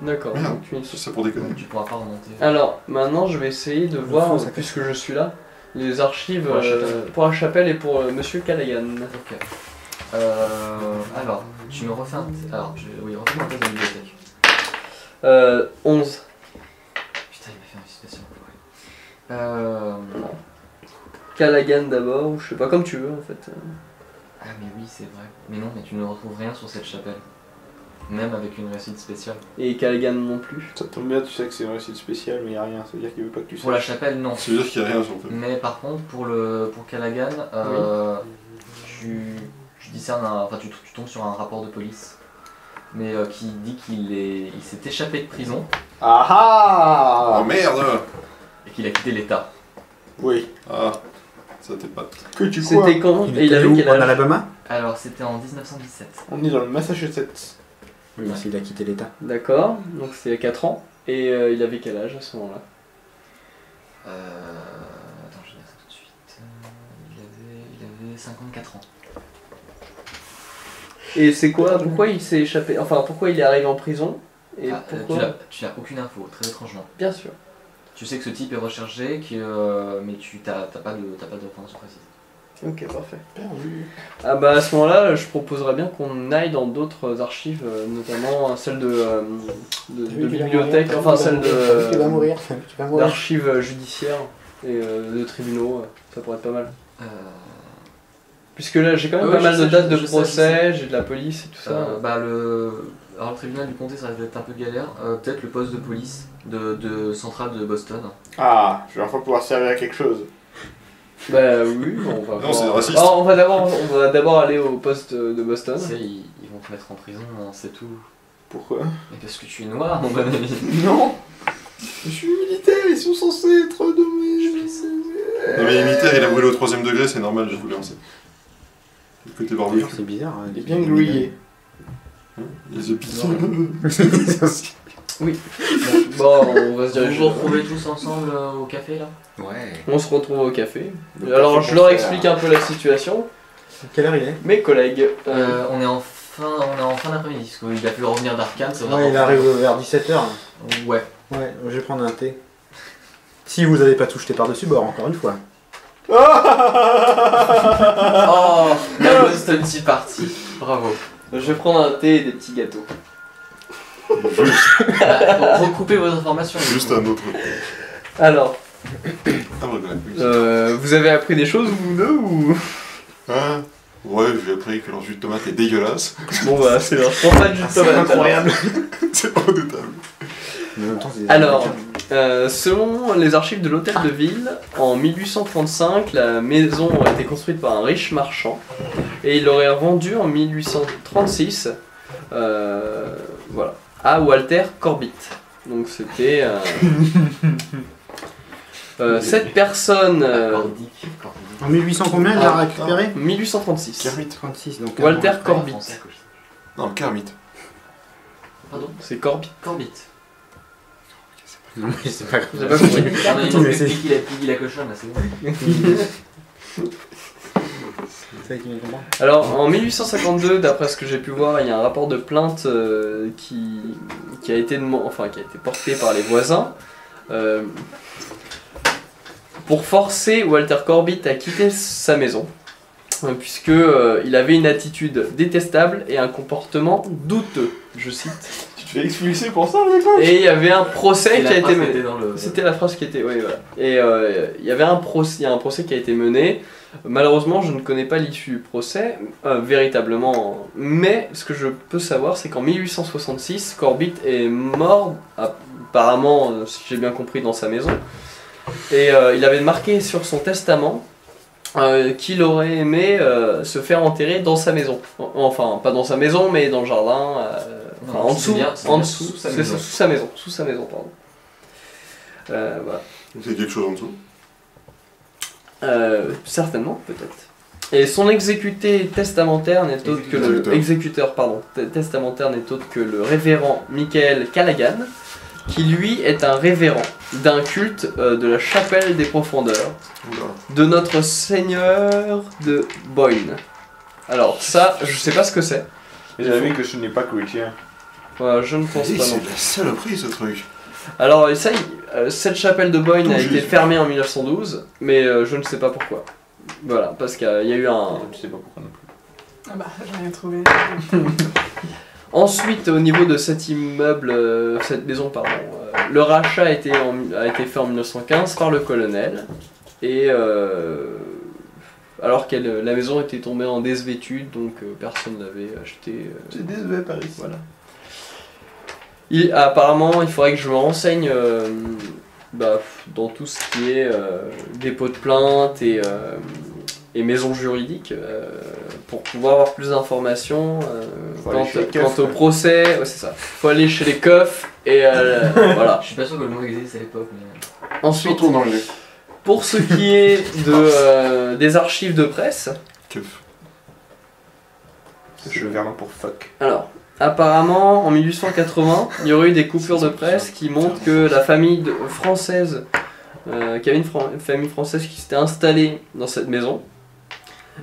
D'accord. Merde, Donc, une- c'est pour déconner. Tu pourras pas remonter. Alors, maintenant, je vais essayer de voir, fond, ça puisque je suis là, les archives Pour la chapelle. pour la chapelle et pour Monsieur Callaghan. Ok. Alors, tu me refais un. Alors, oui, refais un test de bibliothèque. 11. Putain, il m'a fait une citation. Callaghan d'abord, ou je sais pas, comme tu veux en fait. Ah, mais oui, c'est vrai. Mais non, mais tu ne retrouves rien sur cette chapelle. Même avec une réussite spéciale. Et Callaghan non plus. Ça tombe bien, tu sais que c'est une réussite spéciale, mais y a rien. Ça veut dire qu'il veut pas que tu Pour la saches. chapelle, non. Ça veut dire qu'il n'y a rien sur le fait. Mais par contre, pour Callaghan, tu discernes enfin, tu tombes sur un rapport de police, mais qui dit il s'est échappé de prison Ah Oh ah merde! et qu'il a quitté l'État. Oui. Ah, ça t'es pas. Que tu crois? C'était quand? Il Et il était avait où? quel En âge? Alabama? Alors, c'était en 1917. On est dans le Massachusetts. Oui, Ouais. s'il a quitté l'État. D'accord, donc c'est à 4 ans. Et il avait quel âge à ce moment-là? Attends, je vais dire ça tout de suite. Il avait 54 ans. Et c'est quoi? Pourquoi il s'est échappé? Enfin, pourquoi il est arrivé en prison? Et Ah, pourquoi? tu n'as aucune info, très étrangement. Bien sûr. Tu sais que ce type est recherché, mais tu n'as pas d'informations précises. Ok, parfait. Perdu. Ah bah à ce moment-là, je proposerais bien qu'on aille dans d'autres archives, notamment celle de bibliothèque, enfin celle Tu vas mourir. Tu vas mourir. d'archives judiciaires et de tribunaux, ça pourrait être pas mal. Puisque là j'ai quand même Oui, pas je mal de sais, dates de je sais, procès, j'ai de la police et tout ça. Alors le tribunal du comté, ça va être un peu galère. Peut-être le poste de police de centrale de Boston. Ah, je vais enfin pouvoir servir à quelque chose. Bah oui, on va Non, c'est raciste. Ah, on va d'abord aller au poste de Boston. Tu sais, ils vont te mettre en prison, hein, c'est tout. Pourquoi? Mais parce que tu es noir, mon bon ami. Non. Je suis militaire, ils sont censés être de mes... Non, mais les militaires, il a brûlé au 3ème degré, c'est normal, j'ai voulu lancer. Le côté barbecue. C'est bizarre. Hein, il est bien grillé. Les épis. Oui. Bon, on va se Vous diriger. vous retrouvez tous ensemble au café là? Ouais. On se retrouve au café. Le Alors café je leur pour explique faire- un peu la situation. Quelle heure il est? Mes collègues. On est en fin d'après-midi, parce qu'il a pu revenir d'Arkane. ça va Ouais, il pas- arrive vers 17h. Ouais. Ouais, je vais prendre un thé. Si vous avez pas tout jeté par-dessus bord, encore une fois. Oh, la Boston Tea Party. Bravo. Je vais prendre un thé et des petits gâteaux. Recoupez vos informations. Juste un autre. Alors, Un regret. vous avez appris des choses vous deux ou... Hein? Ouais, j'ai appris que leur jus de tomate est dégueulasse. Bon bah c'est leur prends pas de jus de tomate. incroyable. C'est redoutable. Mais en même temps, c'est des Alors, Américains. selon les archives de l'hôtel de ville, en 1835, la maison a été construite par un riche marchand et il l'aurait revendue en 1836 voilà, à Walter Corbett. Donc c'était cette personne Cordic. En 1800 combien il l'a récupéré? 1836. Kermit. 36, donc... Walter Ouais, Corbett. français, quoi. Non, Kermit. Pardon? C'est Corbett. Corbett. Non, mais c'est pas grave. J'ai pas compris. Non, mais Tout, mais il c'est- qu'il a plié la cochonne là, c'est bon. C'est ça qui me comprend. Alors en 1852, d'après ce que j'ai pu voir, il y a un rapport de plainte qui a été porté par les voisins pour forcer Walter Corbett à quitter sa maison, puisque il avait une attitude détestable et un comportement douteux, je cite. Tu te fais expulser pour ça, le gars? Et il y avait un procès qui a été mené. dans le. C'était la phrase qui était, oui, voilà. Et il y a un procès qui a été mené. Malheureusement, je ne connais pas l'issue du procès, véritablement. Mais ce que je peux savoir, c'est qu'en 1866, Corbett est mort, apparemment, si j'ai bien compris, dans sa maison. Et il avait marqué sur son testament qu'il aurait aimé se faire enterrer dans sa maison. Enfin, pas dans sa maison, mais dans le jardin. Enfin, en dessous, en dessous, sous sa c'est maison. sous sa maison, pardon. Voilà. C'est quelque chose en dessous. Certainement, peut-être. Et son exécuté testamentaire n'est autre que le exécuteur, pardon, testamentaire n'est autre que le révérend Michael Callaghan, qui lui est un révérend d'un culte de la chapelle des profondeurs Oula. de notre Seigneur de Boyne. Alors ça, je sais pas ce que c'est. Vous avez vu que ce n'est pas chrétien. Voilà, je ne pense pas non. C'est de la saloperie ce truc. Alors, ça, cette chapelle de Boyne a Tout été juste. fermée en 1912, mais je ne sais pas pourquoi. Voilà, parce qu'il y a eu un... Je sais pas pourquoi non plus. Ah bah, j'ai rien trouvé. Ensuite, au niveau de cet immeuble, cette maison, pardon, le rachat a été fait en 1915 par le colonel, et alors que la maison était tombée en désuétude, donc personne n'avait acheté. C'est désolé Paris. Voilà. Apparemment, il faudrait que je me renseigne dans tout ce qui est dépôt de plainte et maison juridique pour pouvoir avoir plus d'informations Faut aller chez les keufs, quant au ouais. procès. Ouais, c'est ça. Faut aller chez les keufs et voilà. Je suis pas sûr que le mot existe à l'époque, mais. Ensuite, Surtout dans le pour ce qui est des archives de presse, keuf. Je veux vraiment pour fuck. alors. Apparemment, en 1880, il y aurait eu des coupures de presse qui montrent que la famille française, qu'il y avait une famille française qui s'était installée dans cette maison,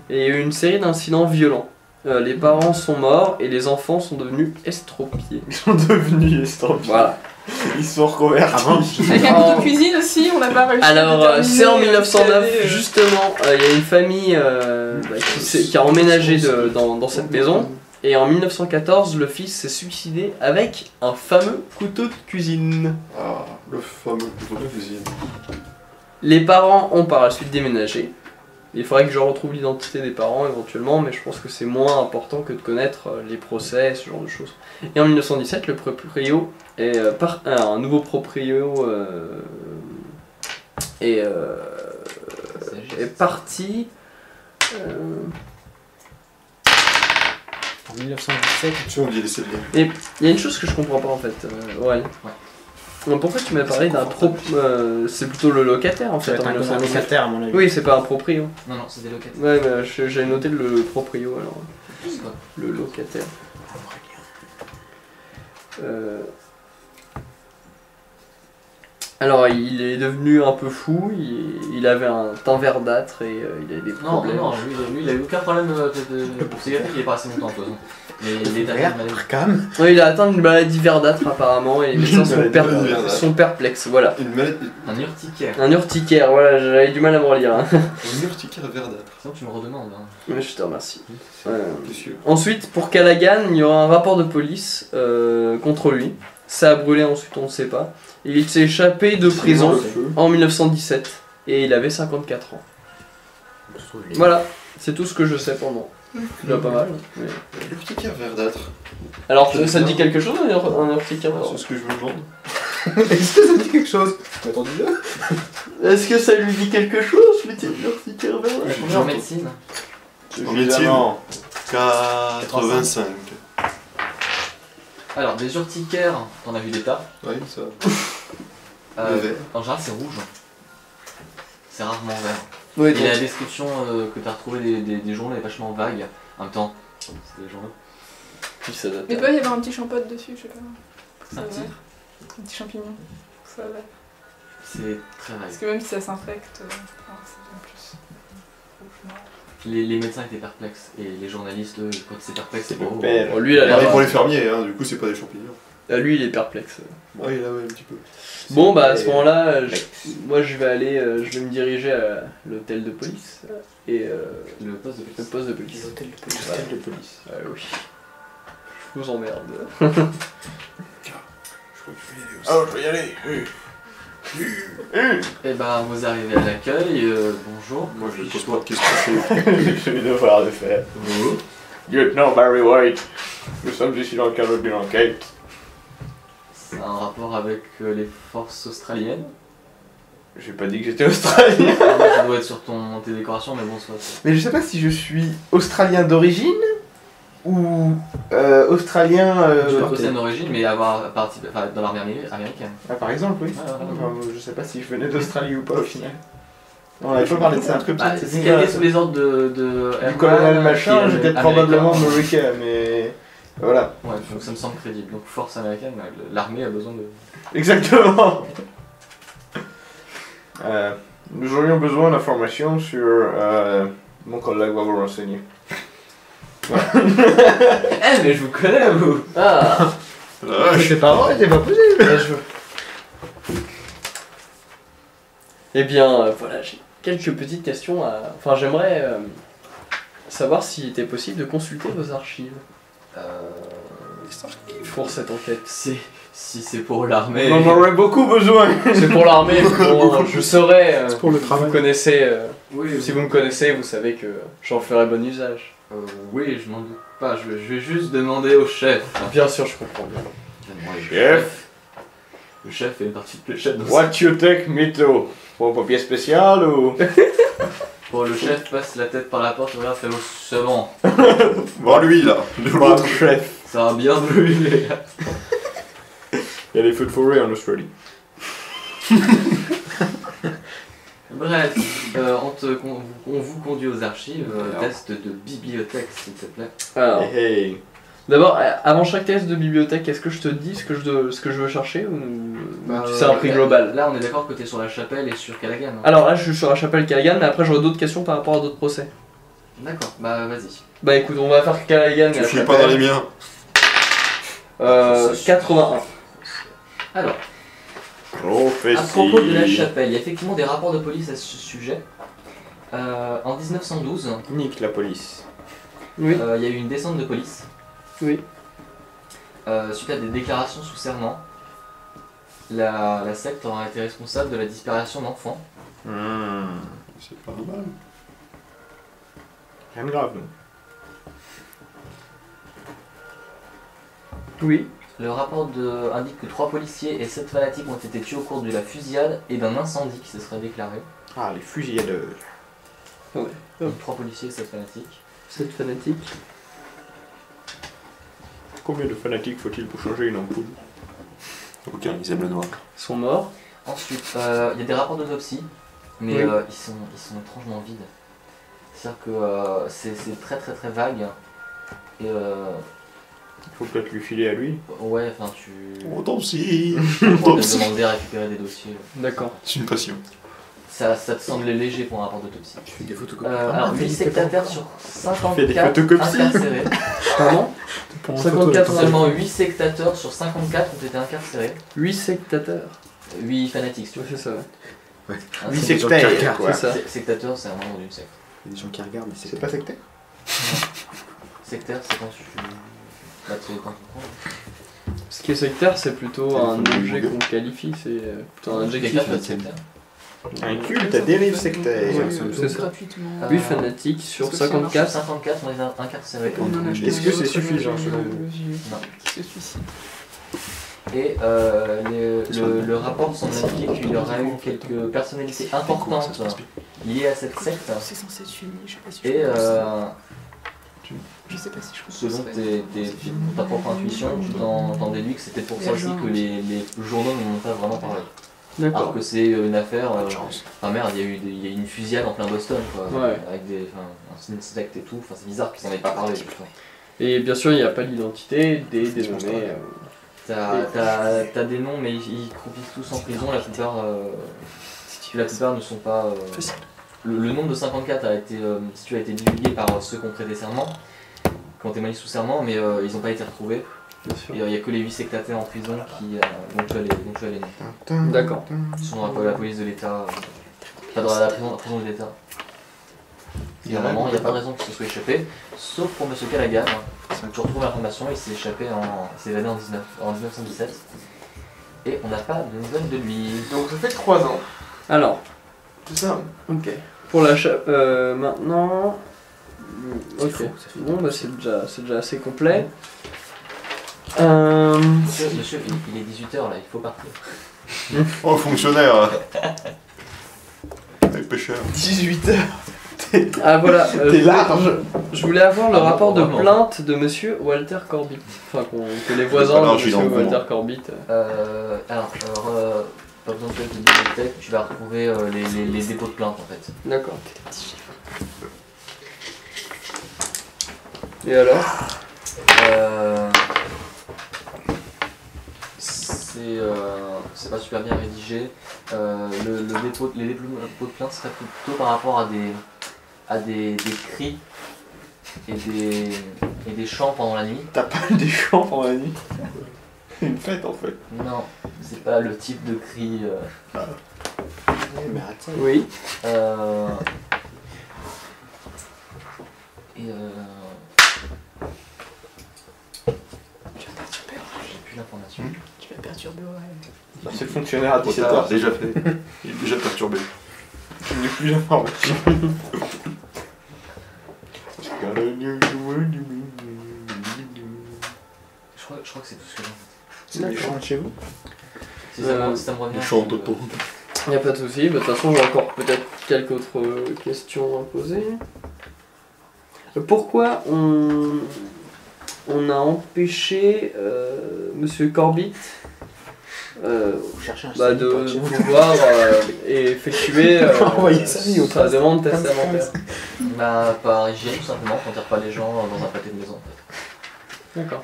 et il y a eu une série d'incidents violents. Les parents sont morts et les enfants sont devenus estropiés. Ils sont devenus estampillés. Voilà. Ils sont reconvertis. Avec un petit de cuisine aussi, on n'a pas réussi. à Alors, déterminer, c'est en 1909, s'il y avait, justement, il y a une famille qui a emménagé dans cette maison. Et en 1914, le fils s'est suicidé avec un fameux couteau de cuisine. Ah, le fameux couteau de cuisine. Les parents ont par la suite déménagé. Il faudrait que je retrouve l'identité des parents éventuellement, mais je pense que c'est moins important que de connaître les procès, ce genre de choses. Et en 1917, le proprio est un nouveau proprio est parti. En 1917. Tu vois, on dit laisser le lien. Il y a une chose que je comprends pas en fait, ouais. Donc, pourquoi tu m'as parlé d'un c'est plutôt le locataire en Ça fait va être en un 1917. locataire à mon avis. Oui, c'est pas un proprio. Non, non, c'était local. Ouais, mais j'avais noté le proprio alors. Je sais pas. Le locataire. Alors, il est devenu un peu fou, il avait un teint verdâtre et il avait des Non, problèmes. non, lui, il a eu aucun problème de psychiatrie, il est pas assez longtemps de toute façon. Mais il est atteint de maladie. Arkham. Ouais, il a atteint une maladie verdâtre apparemment et les médecins maladie verdâtre. sont perplexes, voilà. Une maladie. Un urticaire. Un urticaire, voilà, j'avais du mal à me relire. Hein. Une urticaire verdâtre. Sinon tu me redemandes. Hein. Mais je te remercie. Monsieur. Ensuite, pour Callaghan, il y aura un rapport de police contre lui. Ça a brûlé ensuite, on ne sait pas. Il s'est échappé de prison en 1917 et il avait 54 ans. Voilà, c'est tout ce que je sais pour le moment. C'est déjà pas mal. Mais... L'urticaire verdâtre. Alors, ça te dit quelque chose un urticaire C'est verdâtre? ce que je me demande. Est-ce que ça dit quelque chose Attendez-le. Est-ce que ça lui dit quelque chose, l'urticaire verdâtre? On est en médecine. En médecine. 85. Alors, des urticaires, t'en as vu des tas. Oui, ça. Euh, Le vert. En général, c'est rouge. C'est rarement vert. Oui, Et la description que t'as retrouvée des journaux est vachement vague. En même temps, c'est des journaux. ça date. Mais peut y avoir un petit champote dessus, je sais pas. Ça Un va. petit. Un petit champignon. Ça va. C'est très vague. Parce que même si ça s'infecte, c'est bien plus rouge, noir. Les médecins étaient perplexes. Et les journalistes, eux, quand c'est perplexe, c'est le beau. père. Bon, lui, il a Pareil l'air. pour les fermiers, hein, du coup, c'est pas des champignons. Lui, il est perplexe. Ah, il a ouais, un petit peu. Bon, bah à ce moment-là, moi je vais aller, je vais me diriger à l'hôtel de police et Le poste de le police. poste de police. L'hôtel de police. Ouais. L'hôtel de police. Oui. Je vous emmerde. Je crois que je vais y aller aussi. Oh, je vais y aller. Et ben, vous arrivez à l'accueil. Bonjour. Moi, je ne pose pas de questions. Je vais devoir le faire. Lieutenant Barry White, nous sommes ici dans le cadre d'une enquête. C'est un rapport avec les forces australiennes. J'ai pas dit que j'étais australien. Ça doit être sur tes décorations, mais bon, soit. Mais je sais pas si je suis australien d'origine ou australien. Tu peux poser une origine, mais avoir participé dans l'armée américaine. Ah, par exemple, oui. Ouais, ouais, ouais. Enfin, je sais pas si je venais d'Australie ou pas au final. On avait pas parlé de ça. Bah, C'est si elle est sous les ordres de du colonel Airman, machin, qui est j'étais américain. probablement américain, mais voilà. Ouais, donc ça me semble crédible. Donc force américaine, l'armée a besoin de. Exactement. Nous aurions besoin d'informations sur mon collègue va vous renseigner. Eh, mais je vous connais, vous. Ah La vache. C'est pas vrai, c'est pas possible. Ouais, Eh bien, voilà, j'ai quelques petites questions à... Enfin, j'aimerais savoir s'il était possible de consulter vos archives pour cette enquête. Si c'est pour l'armée. On en aurait beaucoup besoin. C'est pour l'armée, bon, je saurais... C'est pour le vous travail. connaissez... Oui, si vous me connaissez, vous savez que j'en ferai bon usage. oui, je m'en doute pas. Je vais juste demander au chef. Bien sûr, je comprends bien. Chef, Le chef fait une partie de chef. what you take me to? Pour un papier spécial ou? Bon, le chef passe la tête par la porte, regarde, fait c'est bon. Voir lui là. De l'autre. chef. Ça va bien brûler. Il y a des feux de forêt en Australie. Bref, on vous conduit aux archives. Test de bibliothèque, s'il te plaît. Alors, Hey. d'abord, avant chaque test de bibliothèque, est-ce que je te dis ce que je veux chercher ou c'est un prix global? Là, on est d'accord que t'es sur la chapelle et sur Callaghan. Hein. Alors là, je suis sur la chapelle Callaghan, mais après j'aurai d'autres questions par rapport à d'autres procès. D'accord, bah vas-y. Bah écoute, on va faire Callaghan et Tu la files pas dans les chapelle. miens. 81. Alors, Prophétie. à propos de la chapelle, il y a effectivement des rapports de police à ce sujet. En 1912, Nique la police. Oui. il y a eu une descente de police. Oui. Suite à des déclarations sous serment, la secte aurait été responsable de la disparition d'enfants. C'est pas mal. Rien de grave, non? Oui. Le rapport indique que 3 policiers et 7 fanatiques ont été tués au cours de la fusillade et d'un incendie qui se serait déclaré. Ah, les fusilladeurs. Donc 3 policiers et 7 fanatiques. Cette fanatique. Combien de fanatiques faut-il pour changer une ampoule? Aucun, ils aiment le noir. Ils sont morts. Ensuite, il y a des rapports d'autopsie, mais Oui. ils sont étrangement vides. C'est-à-dire que c'est très très très vague. Et Il faut peut-être lui filer à lui. ouais, enfin tu... Autopsie. On te Autopsie. demander à récupérer des dossiers. D'accord. C'est une passion. Ça te semblait léger pour un rapport d'autopsie. Tu fais des photocopies. Alors, 8 sectataires sur Fais des 54 photocopies. incarcérés. Pardon Pour une 54 photo, Seulement 8 sectateurs sur 54 ont été incarcérés. 8 sectateurs. 8 fanatiques, si tu Ouais, veux. c'est ça. Ouais. Hein, Huit c'est- sectaires, quoi. C'est ça. Sectateur, c'est un membre d'une secte. Il y a des gens qui regardent, mais C'est pas sectaire? Sectaire, c'est quand tu... Bah, tu quand tu prends. Ce qui est sectaire, c'est plutôt un Téléphone objet Google. qu'on qualifie, c'est plutôt un adjectif. Quelqu'un peut être sectaire. Un culte à dérive sectaire. c'est ça. Gratuitement. 8 fanatiques sur Est-ce que ça marche 54. 54 ont été incarcérés. On en a acheté Est-ce un que c'est autre, suffisant, le selon vieux, vous le vieux Non. qui se suicide. Et le rapport semble indiquer qu'il y aurait eu quelques personnalités importantes liées à cette secte. C'est censé être fini, je sais pas si je Et je sais pas si je selon comprends. ta propre intuition, tu t'en déduis que c'était pour ça aussi que les journaux n'en ont pas vraiment parlé. Alors D'accord. que c'est une affaire. Pas de chance. Enfin merde, il y a eu une fusillade en plein Boston, quoi. Ouais. Avec des. Enfin, une secte et tout. Enfin, c'est bizarre qu'ils en aient pas parlé. Putain. Et bien sûr, il n'y a pas l'identité des dénommés. T'as des noms, mais ils croupissent tous en prison. La plupart ne sont pas. Le nombre de 54 a été, si tu as été divulgué par ceux qui ont prêté serment, qui ont témoigné sous serment, mais ils n'ont pas été retrouvés. Bien sûr. Et il n'y a que les 8 sectataires en prison dont tu as les noms. D'accord. Ils sont dans la police de l'État, pas dans la prison de l'État. Et normalement, il n'y a pas de raison qu'il se soit échappé, sauf pour M. Callaghan. Tu retrouves l'information, il s'est échappé il s'est évadé en 1917. Et on n'a pas de nouvelles de lui. Donc ça fait 3 ans. Alors, C'est ça. ok. Pour la maintenant. Ok. faux, ça fait Bon, bah c'est déjà assez complet. Monsieur, il est 18h là, il faut partir. Oh, fonctionnaire. Avec pêcheur. 18h. Ah voilà. T'es large. Je voulais avoir le Ah bon, rapport de vraiment. plainte de monsieur Walter Corbett. Enfin, que les voisins Alors, de je suis monsieur dans le Walter Corbett. Pas besoin de de bibliothèque, tu vas retrouver les dépôts de plainte en fait. D'accord. Et alors? C'est pas super bien rédigé. Les dépôts de plainte seraient plutôt par rapport à des cris et des chants pendant la nuit. T'as pas eu des chants pendant la nuit? Une fête en fait. Non, c'est pas le type de cri. Mais attends. Oui. Et j'ai plus l'information. Tu vas perturber Aurel. C'est le fonctionnaire à Trop 17h. tard, déjà fait. Il est déjà perturbé. Je n'ai plus l'information. Je crois que c'est tout ce que j'ai. C'est méchant chez vous. Si ça me revient. Méchant, Toto. Il n'y a pas de souci. Bah, de toute façon, j'ai encore peut-être quelques autres questions à poser. Pourquoi on a empêché Monsieur Corbett Vous cherchez un de chez vous. pouvoir effectuer Envoyer sa vie au sa demande testamentaire? Bah, par hygiène, tout simplement, qu'on tire pas les gens dans un pâté de maison. En fait. D'accord.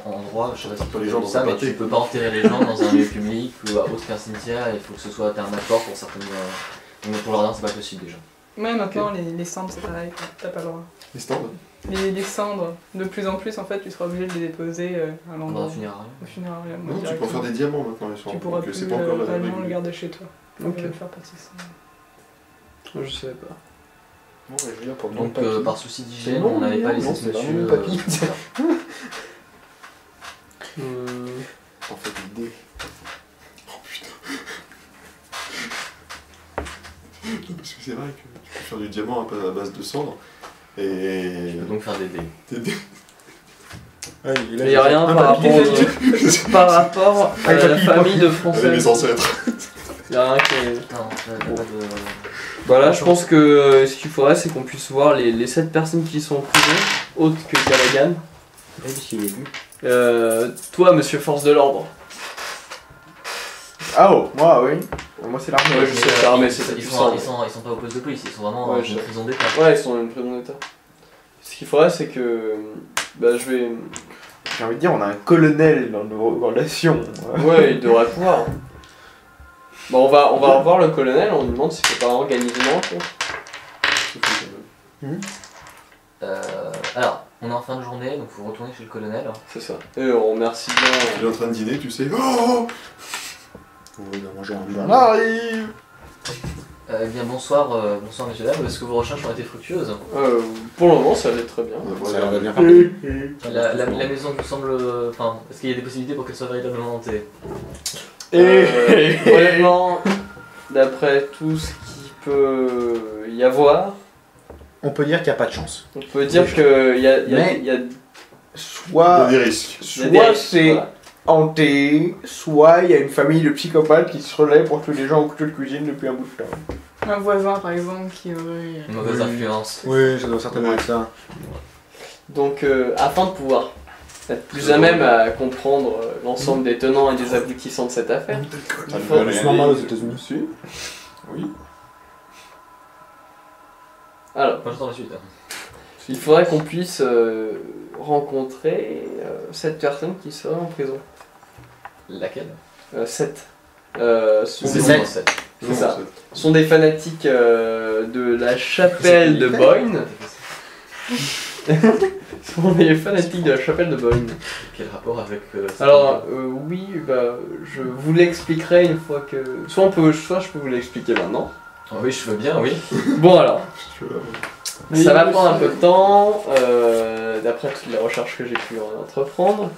En droit, je sais pas si Pas tu les gens dis dans ça, un mais pâté. tu peux pas enterrer les gens dans un lieu public ou autre qu'un cimetière. Il faut que ce soit un accord pour certaines. Mais pour leur dire, c'est pas possible déjà. Ouais, maintenant, les cendres, c'est pareil, quoi. T'as pas le droit. Les stands. Les cendres, de plus en plus, en fait, tu seras obligé de les déposer à Dans l'endroit. un funéraire. Au funéraire. Non, tu peux en faire des diamants maintenant, les soirs. Tu pourras Donc, plus c'est pas encore la réellement le règle. garder chez toi. Tu Ok. peux le faire partie cendres. Je savais pas. Bon, je veux dire, pour Donc, par souci C'est d'hygiène, non, on n'avait pas non, laissé c'est ce vraiment monsieur. mon papy. Hmm. En fait, l'idée. Parce que c'est vrai que tu peux faire du diamant à base de cendres. Et. Je peux donc faire des dés. Ouais, Il n'y a rien par rapport à la famille de Allez, mes Français. ancêtres. Il n'y a rien qui est... Non, t'as pas de. Voilà, je pense que ce qu'il faudrait, c'est qu'on puisse voir les 7 personnes qui sont en prison, autres que Callaghan. Même s'il est vu. Toi, monsieur Force de l'Ordre. Ah oh, moi oui. Moi c'est l'armée. Ouais, je sais, l'armée, c'est ça Ils qui sont sent. pas au poste de police, ils sont vraiment Ouais, dans je une sais. prison d'état. Ouais, ils sont dans une prison d'état. Ce qu'il faudrait, c'est que... Bah, je vais... J'ai envie de dire, on a un colonel dans nos relations. Ouais, il devrait pouvoir. Bon, on va revoir le colonel, on lui demande s'il peut pas organiser une rencontre. Alors, on est en fin de journée, donc faut retourner chez le colonel. C'est ça. Et on remercie bien... Il est en train de dîner, tu sais. Oh Oui, on a mangé un On bon. arrive. Eh bien, bonsoir, bonsoir messieurs dames, est-ce que vos recherches ont été fructueuses? Pour le moment, ça allait très bien. Ça va bien faire. La maison vous semble. Enfin, est-ce qu'il y a des possibilités pour qu'elle soit véritablement hantée? Honnêtement, d'après tout ce qu'il peut y avoir, On peut dire qu'il n'y a pas de chance. on peut dire qu'il y a, Mais- il y a Il y Soit, a des risques. il y a des soit risques, c'est voilà. hanté, soit il y a une famille de psychopathes qui se relaient pour tuer les gens au couteau de cuisine depuis un bout de temps. Un voisin, par exemple, qui aurait... Une mauvaise Oui. influence. Oui, ça doit certainement être ça. Donc, afin de pouvoir être plus à même à comprendre l'ensemble des tenants et des aboutissants de cette affaire, C'est normal aux États-Unis. Si. Oui. alors, Moi j'attends la suite. il faudrait qu'on puisse rencontrer cette personne qui serait en prison. Laquelle? 7. C'est sept. 7. C'est ça. Ce sont des fanatiques de la chapelle de Boyne. Ce sont des fanatiques de la chapelle de Boyne. Quel rapport avec. Alors, oui, bah, je vous l'expliquerai une fois que. Soit je peux vous l'expliquer maintenant. Oh, oui, je veux bien, oui. Bon, alors, Je- ça va prendre un peu de temps, d'après toutes les recherches que j'ai pu entreprendre.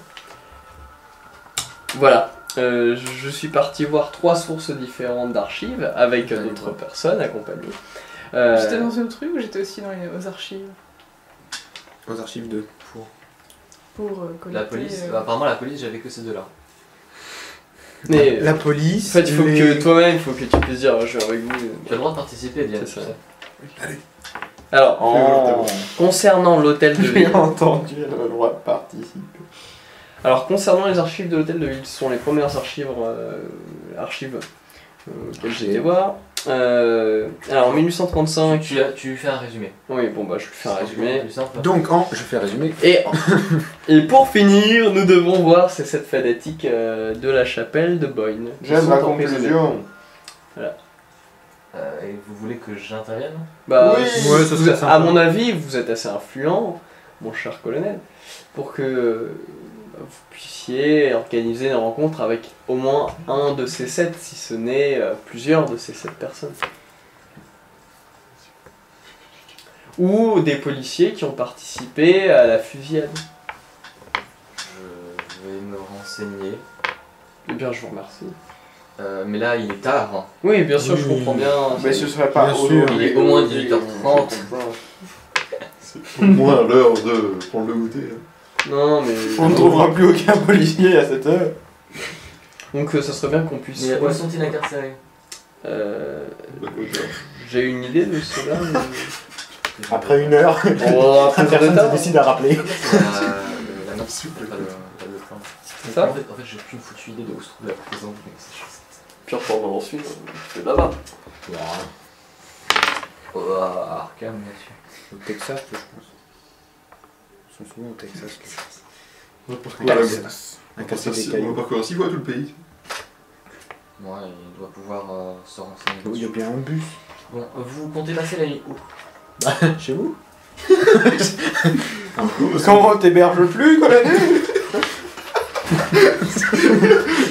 Voilà. Je suis parti voir 3 sources différentes d'archives avec d'autres personnes accompagnées. J'étais dans une truc ou j'étais aussi aux archives Aux archives de. pour collecter... La police. Apparemment, la police, j'avais que ces deux-là. Mais La en police. fait, il faut les- que toi-même, il faut que tu puisses dire, je vais avec vous. Tu as le droit de participer, Diane. C'est ça. tu sais. Alors, Oh. concernant l'hôtel de J'ai ville. entendu, elle a le droit de participer. Alors, concernant les archives de l'hôtel de ville, ce sont les premières archives auxquelles j'ai été voir. Alors, en 1835. Tu fais un résumé. Oui, bon, bah, je vais faire un C'est résumé. plus simple. Donc, je fais résumer. Et pour finir, nous devons voir ces 7 fanatiques de la chapelle de Boyne. qui J'aime sont la emprisonnés. conclusion. Et vous voulez que j'intervienne? Bah, Oui, si ouais, ce vous serait êtes- sympa. à mon avis, vous êtes assez influent, mon cher colonel, pour que vous puissiez organiser une rencontre avec au moins un de ces 7, si ce n'est plusieurs de ces 7 personnes. Ou des policiers qui ont participé à la fusillade. Je vais me renseigner. Eh bien, je vous remercie. Mais là, il est tard. Hein. Oui, bien sûr, je Oui. comprends bien. Mais ce serait pas Bien sûr. aujourd'hui. Il est au moins 18h30. C'est au moins l'heure de prendre le goûter. Là. Non, mais... On ne trouvera plus aucun policier à cette heure. Donc, ça serait bien qu'on puisse... Mais où sont-ils incarcérés? J'ai une idée de cela, mais... Après 1 heure, Oh, après personne ça se décide à rappeler. La note, S'il vous plaît. pas le plan. C'est ça? En fait, j'ai aucune foutue idée de où se trouve la prison. Mais c'est juste... Puis pendant ensuite, c'est là-bas. Oh, Arkham, bien sûr. Au Texas, je pense. Ils sont souvent au Texas. Un cassé des On cailloux. va parcourir 6 fois tout le pays. Ouais, il doit pouvoir se renseigner. Il y a bien un bus. Bon, vous comptez passer la nuit où? Chez vous? Comment on t'héberge plus, Colonel?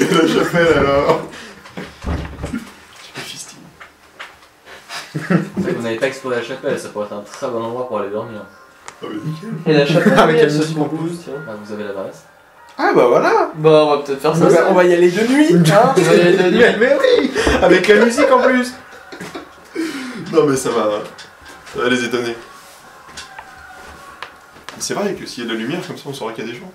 Et la chapelle alors. Je me fistine. Vous n'avez pas exploré la chapelle, ça pourrait être un très bon endroit pour aller dormir. Ah mais nickel. Et la chapelle, Avec la elle se musique en trouve où, plus. tiens. Ah, vous avez l'adresse? Ah bah voilà. Bah, on va peut-être faire ça. On va y aller de nuit, hein. On va y aller de nuit. Mais oui! Avec la musique en plus! Non mais ça va les étonner. C'est vrai que s'il y a de la lumière comme ça on saura qu'il y a des gens.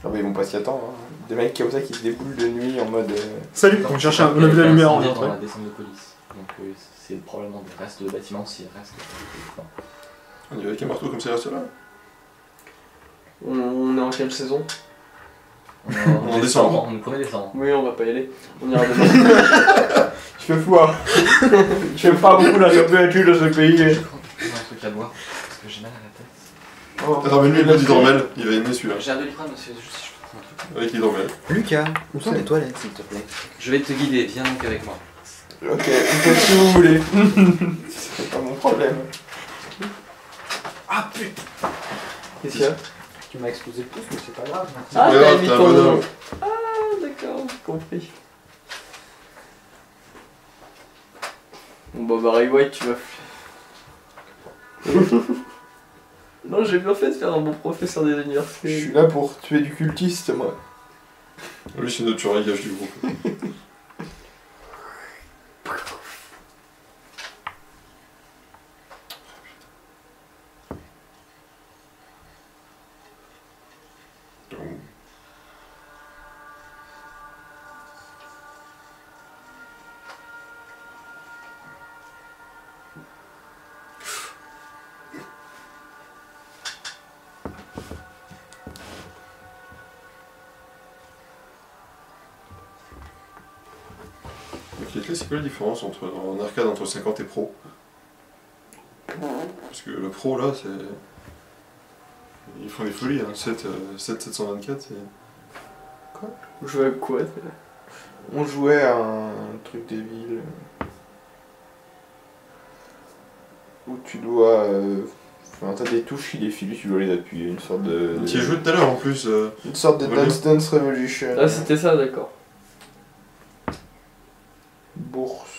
Non mais ils vont pas s'y attendre. Hein. Des mecs comme ça qui se déboulent de nuit en mode... Salut! On cherche un. On a vu la lumière en dans entrée. la descente de police. Donc c'est probablement des restes de bâtiments s'il reste. On y va avec un marteau comme ça reste là. On est en quelle saison? En décembre. On est le 1er décembre. Oui, on va pas y aller. On ira demain. Je fais foi. Je fais pas beaucoup la température de ce pays. J'ai un truc à boire parce que j'ai mal à la tête. Oh. Ramène-lui le d'hydromel, il va aimer celui-là. J'ai un doliprane, monsieur, juste si je peux prendre un truc. Avec l'hydromel. Lucas, où sont les toilettes, s'il te plaît? Je vais te guider, viens donc avec moi. Ok, faites ce que vous voulez. C'est pas mon problème. Ah putain! Qu'est-ce qu'il y a? Tu m'as explosé le pouce, mais c'est pas grave. Ah, Ouais, t'as mis t'as un ton... bonhomme. Ah, d'accord, j'ai compris. Bon bah Barry White, tu vas... Non, j'ai bien fait de faire un bon professeur des Je universités. suis là pour tuer du cultiste, moi. Lui c'est notre tueur à gage du groupe. Ok, là c'est quoi la différence en arcade entre 50 et pro? Parce que le pro là c'est... Ils font des folies, hein. 724 c'est... Vous jouez avec quoi? On jouait à un truc débile. Où tu dois... Enfin, t'as des touches qui défilent, tu dois les appuyer, une sorte de... Tu y as joué tout à l'heure en plus. Une sorte de Voilà. Dance Revolution. Ah, c'était ça, d'accord. Bourse.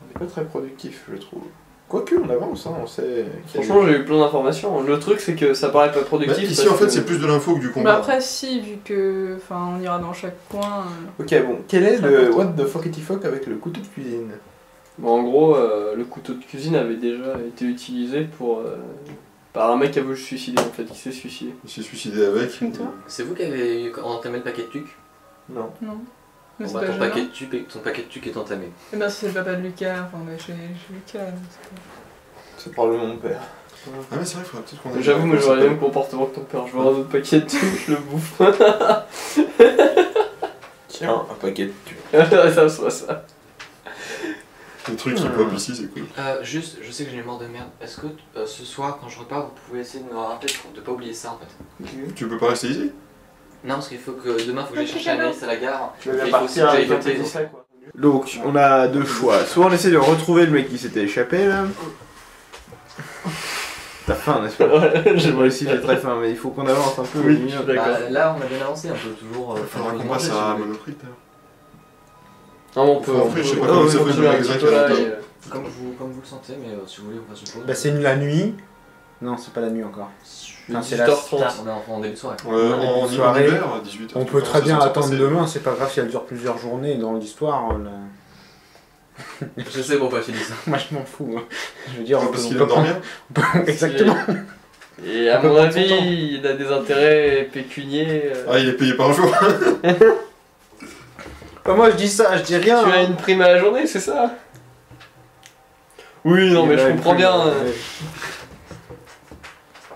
On n'est pas très productif, je trouve. Quoique, on avance, hein, on sait... qu'il y a Franchement, j'ai eu plein d'informations. Le truc, c'est que ça paraît pas Bah, productif. ici parce en fait que- c'est plus de l'info que du Bah combat. après, si, vu que. Enfin, on ira dans chaque coin. Ok, bon. Quel est le what the fuckity fuck avec le couteau de cuisine? Bon, en gros, le couteau de cuisine avait déjà été utilisé pour... par un mec qui a voulu se suicider, en fait, qui s'est suicidé. Il s'est suicidé avec. Et toi C'est vous qui avez entamé le paquet de tuc? Non. Non. Mais Bon, c'est bah, pas ton gênant. paquet de tuc est entamé. Eh ben, c'est le papa de Lucas. Enfin, on est chez Lucas. donc c'est pas- C'est probablement mon père. Ah mais c'est vrai, il faudrait peut-être qu'on aille... J'avoue, moi j'aurais le même comportement que ton père. Je vois un autre paquet de trucs, je le bouffe. Tiens, un paquet de tues. Ça soit ça. Le truc qui pop ici c'est cool. Juste, je sais que j'ai une mort de merde. Est-ce que ce soir, quand je repars, vous pouvez essayer de me rappeler de pas oublier ça en fait? Tu peux pas rester ici? Non, parce qu'il faut que demain, faut que j'aille chercher Anaïs à la gare. Tu vas Et bien il faut aussi partir que j'aille avec un voter. petit sac, quoi. Donc, on a deux choix. Soit on essaie de retrouver le mec qui s'était échappé là. T'as faim, n'est-ce pas? Moi aussi j'ai très faim, mais il faut qu'on avance un peu. Oui, au milieu. je suis d'accord. Bah, là, on a bien avancé, on peut toujours. Il faudra faire qu'on une passe manger, à si vous voulez. Monoprix d'ailleurs. Non, mais on peut. Après, je sais pas comment ça continuer fait un le petit magasin peu là. qui est et, Comme vous le sentez, mais si vous voulez, on fasse une pause. Bah, c'est la nuit. Non, c'est pas la nuit encore. Enfin, c'est la- 18h30. On est en début de soirée. En soirée, hiver, à 18h. On peut très bien attendre demain, c'est pas grave si elle dure plusieurs journées dans l'histoire. Je sais pourquoi tu dis ça. Moi je m'en fous. Hein. Je veux dire, Parce qu'il aime dormir. Exactement. Et à On peut mon prendre son avis, temps. il a des intérêts pécuniers. Ah, il est payé par jour. Bah, moi je dis ça, je dis rien. Tu as hein. une prime à la journée, c'est ça? Oui, non, mais je Il a comprends une bien. prime,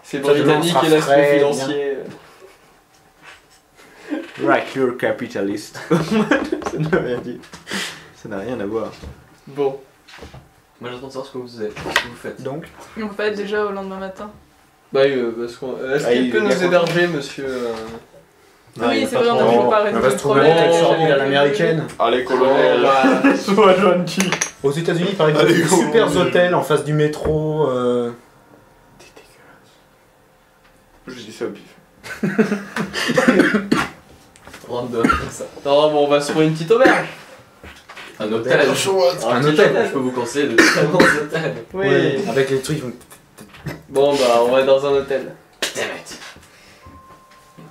C'est Ça, demain, on britannique sera et l'aspect frais, financier. Right, you're capitalist. Ça n'a rien dit. Ça n'a rien à voir. Bon. Moi, j'attends de savoir ce que vous faites. Donc, On peut pas être déjà au lendemain matin. Bah, parce qu'on. Est-ce Ah, qu'il il peut est nous bien héberger, monsieur Oui, c'est vrai, on a toujours pas on réservé va se le trouver problème. une sortie à l'américaine. Allez, Oh, colonel. bah, Sois gentil. Aux États-Unis, par exemple, Allez, des go. super hôtels en face du métro. Je dis ça au pif. Random, comme ça. Non, bon, on va se trouver une petite auberge. Un hôtel. Un petit hôtel. Je peux vous conseiller de très bons hôtels. Oui. Ouais, avec les trucs. Bon, bah, on va dans un hôtel. Damn it.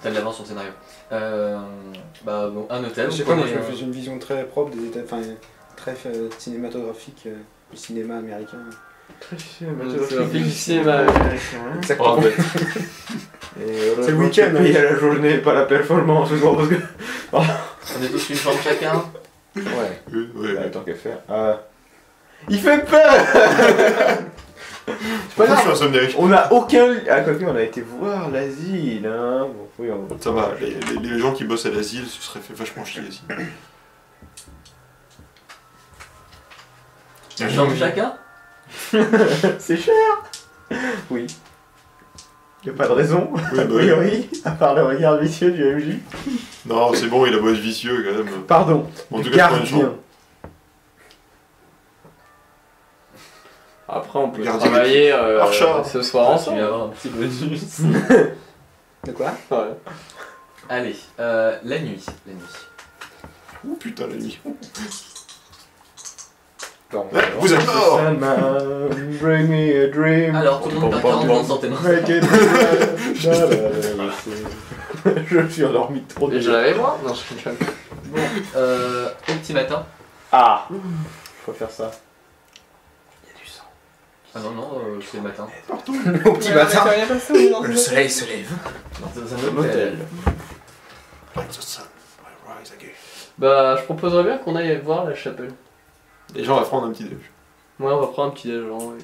T'as de l'avance sur le scénario. Bah, bon, un hôtel. Je sais vous pas, moi je prenez, me fais une vision très propre des États, enfin très cinématographique du cinéma américain. C'est un film du cinéma. Exactement. C'est le week-end, Il y hein. a la journée, pas la performance. Parce que... On est tous une chambre chacun. Ouais. Ouais. Tant qu'à faire. Il fait peur. Pourquoi je suis insomniaque? On a aucun. Ah, quoique, on a été voir l'asile, hein. Bon, oui, on... Ça va, les gens qui bossent à l'asile se seraient fait vachement chier ici. Une chambre chacun. C'est cher. Oui. Y a pas de raison, Oui, a bah, priori, à part le regard vicieux du MJ. non, c'est bon, il a beau être vicieux quand même. Pardon, En du tout cas, je prends une gardien. chambre. Après, on peut Gardien travailler Archa. ce soir Tu ensemble. vas avoir un petit bonus. De quoi? Ouais. Allez, la nuit. La nuit. Oh putain, la nuit. Bon, Ouais, vous êtes mort. Salman, bring me a dream. Alors, tout le monde perd 40 points de santé, non? Make it Je suis endormi trop Et je déjà. l'avais moi? Non, je rigole. Bon, au petit matin. Ah, faut faire ça. Ah non, non, c'est le matin. Au petit matin, Rien passé, on est dans le une- soleil se lève. Dans un hôtel. Like the sun, I rise again. Bah, je proposerais bien qu'on aille voir la chapelle. Les gens vont prendre un petit déj. Ouais, on va prendre un petit déj. Genre, ouais.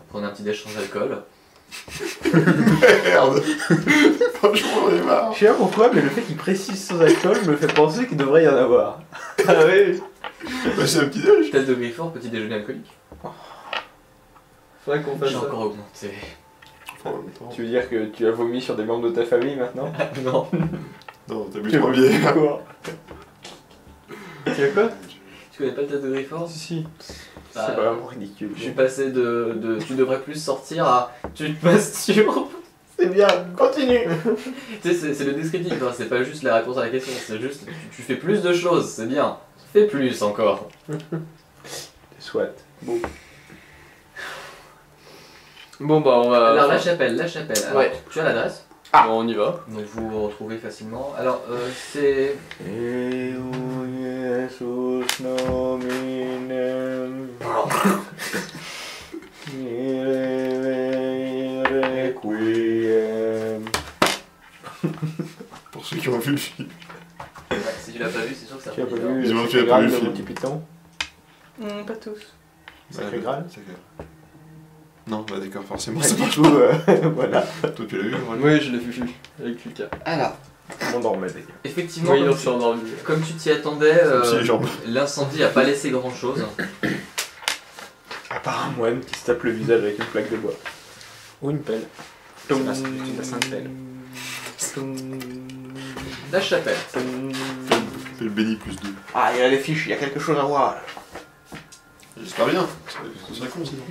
Prenez un petit déj sans alcool. Merde. Franchement, on est marre. Je sais pas pourquoi, mais le fait qu'il précise sans alcool me fait penser qu'il devrait y en avoir. Ah oui. Bah, c'est un petit déj. Tête de Grifford, petit déjeuner alcoolique. Faudrait qu'on fasse J'ai ça. encore augmenté. Enfin, en même temps. Tu veux dire que tu as vomi sur des membres de ta famille maintenant? Non. Non, t'as bu Tu 3 vomis bières. quoi? Tu veux quoi? Tu connais pas le tête de Grifford? Si, si. Bah, C'est vraiment ridicule. Je suis passé de tu devrais plus sortir à tu te masturbes. C'est bien, continue. Tu sais, c'est le descriptif, hein, c'est pas juste la réponse à la question, c'est juste tu fais plus de choses, c'est bien. Fais plus encore. Soit. Bon. Bon, bah, on va. Alors la chapelle. Alors, Ouais. tu as l'adresse, Bon, on y va. donc vous vous retrouvez facilement. Alors c'est. Jesus nominem. Requiem. Pour ceux qui ont vu le film. Ouais, si tu l'as pas vu, c'est sûr que ça Tu as va pas être vu Évidemment, le tu as pas Graal vu le de film. Monty Python? Pas tous. Sacré Graal. Sacré. Non, bah d'accord, forcément, Ouais, ça du marche coup, voilà. pas. Toi, tu l'as vu, vraiment? Oui, je l'ai vu avec Lucas. Alors, On dormait d'ailleurs. effectivement, Oui, on comme, s'est endormi. comme tu t'y attendais, Petit les jambes. l'incendie a pas laissé grand chose. À part un moine qui se tape le visage avec une plaque de bois. Ou une pelle. C'est la sainte pelle. La chapelle. Fais le béni plus 2. Ah, il y a les fiches, il y a quelque chose à voir. J'espère bien. Ce serait con sinon.